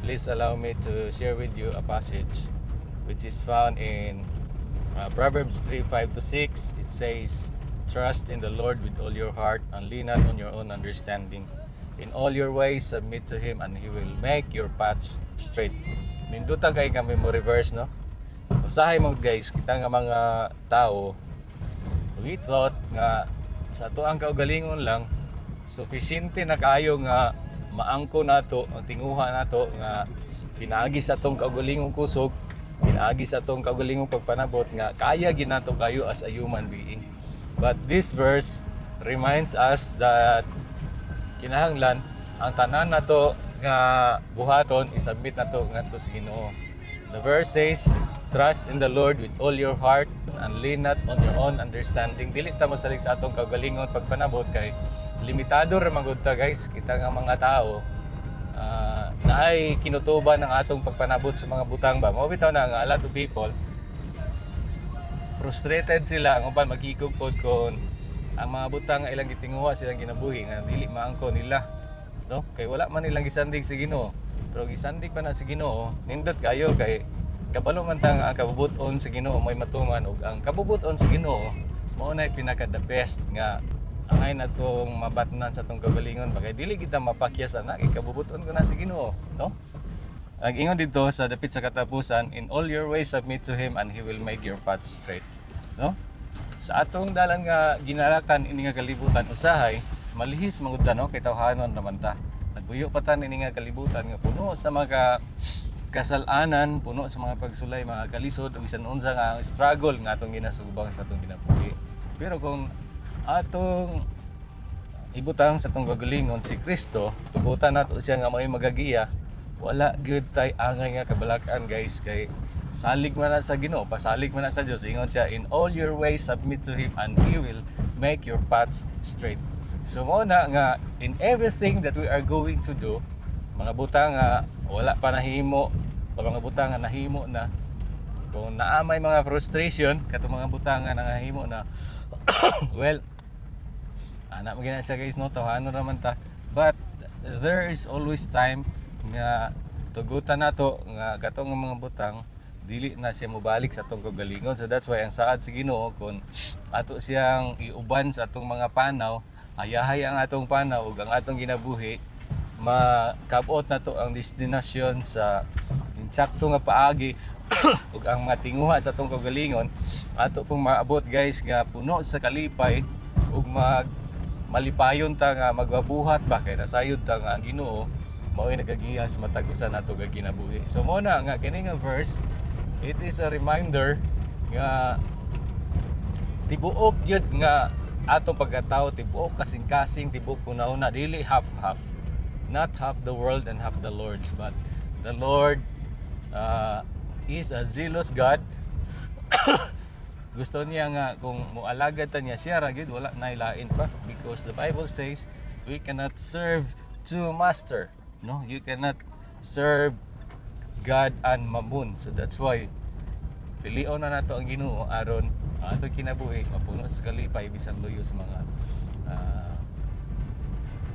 please allow me to share with you a passage which is found in Proverbs 3:5-6. It says, "Trust in the Lord with all your heart and lean not on your own understanding. In all your ways submit to Him and He will make your paths straight." Ninduta kay kami mo reverse, no? Usahay mo guys, kita nga mga tao, we thought nga sa ato ang kaugalingon lang sufficiente na kayo nga maangko nato ang tinguha nato nga pinaagi sa atong kaugalingong kusog, pinaagi sa atong kaugalingong pagpanabot nga kaya ginato kayo as a human being. But this verse reminds us that kinahanglan ang tanan nato nga buhaton isubmit nato ngadto sa Ginoo. The verse says, "Trust in the Lord with all your heart and lean not on your own understanding." Dili ta masalig sa atong kaugalingon pagpanabot kay limitado ra man gud ta guys. Kita nga mga tao naay kinutuban ng atong pagpanabot sa mga butang ba. Mao bitaw na nga a lot of people frustrated sila ang uban maghigog pod kon ang mga butang nga ilang gitinguha silang ginabuhi nga dili maangko nila, no? Kay wala man nilang gisandig sa Ginoo. Pero gisandig pa na sa Ginoo, nindot kayo kay kabalo man tang ang kabubuton sa Ginoo may matuman ug ang kabubuton sa Ginoo mao na pinaka the best nga angay natong mabatnan sa tong kagalingon bagay dili kita mapakyasan na kay kabubuton ko na sa Ginoo, no? Ang ingon dito sa dapit sa katapusan, "In all your ways submit to Him and He will make your paths straight." No? Sa atong dalan nga ginarakan ini nga kalibutan usahay malihis mangud ta, no? Kay tawhanon naman ta. Nagbuyo pa ta ini nga kalibutan nga puno sa mga kasalanan, puno sa mga pagsulay, mga kalisod ug bisan unsa nga ang struggle nga atong ginasubang sa atong ginabuhi. Pero kung atong ibutang sa atong kagalingon si Kristo, tugutan nato siya nga may magagiya, wala gyud tay angay nga kabalakan guys kay salig man na sa Ginoo, pasalig man na sa Dios. Ingon siya, "In all your ways submit to Him and He will make your paths straight." So mo na nga in everything that we are going to do, mga butang nga wala pa nahimo o mga butang nga nahimo na, kung naamay mga frustration katong mga butang nga nahimo na well, ana mo gina siya guys, no? Tawhanon naman ta, but there is always time nga tugutan nato nga katong mga butang dili na siya mobalik sa atong kagalingon. So that's why ang saad sa Ginoo kung ato siyang iuban sa atong mga panaw, ayahay ang atong panaw ug ang atong ginabuhi makabot na to ang destinasyon sa insakto nga paagi ug ang mga tinguha sa atong kagalingon ato pong maabot guys nga puno sa kalipay ug malipayon ta nga magwabuhat ba kay nasayod ta nga ang Ginoo mao'y nagagiya sa matag usa nato nga ginabuhi. So mo na nga kini nga verse, it is a reminder nga tibuok yun nga atong pagkatao, tibuok kasing-kasing, tibuok una-una, dili half-half. Not half the world and half the Lord's, but the Lord is a zealous God. Gusto niya nga kung mualagad ta niya siya ra gyud wala nay lain pa, because the Bible says we cannot serve two master, no? You cannot serve God and Mammon. So that's why pilion na nato ang Ginoo aron ato kinabuhi mapuno sa kalipay bisan luyo sa mga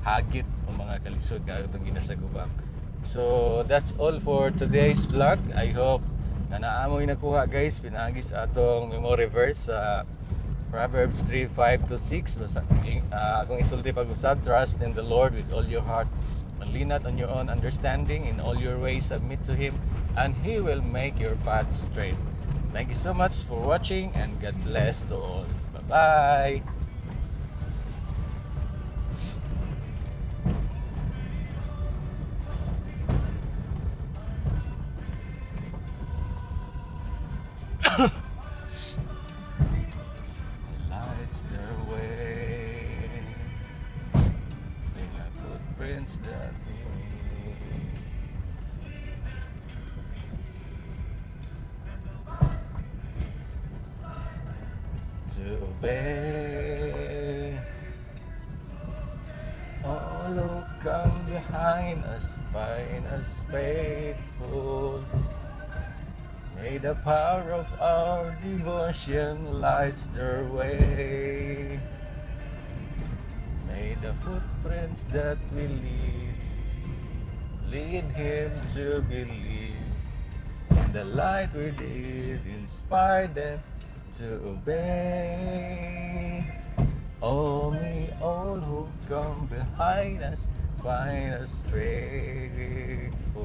hagit o mga kalisod nga atong ginasagubang. So that's all for today's vlog. I hope na naamoy nakuha guys, pinaagi sa atong memory verse sa Proverbs 3:5-6. Akong isulti pag-usab, "Trust in the Lord with all your heart and lean not on your own understanding. In all your ways submit to Him and He will make your paths straight." Thank you so much for watching and God bless to all. Bye-bye! Lights their way, they have footprints that to obey. All who come behind us find us faithful. May the power of our devotion lights their way. May the footprints that we leave lead him to believe. The light within inspire them to obey. Only all who come behind us find us faithful.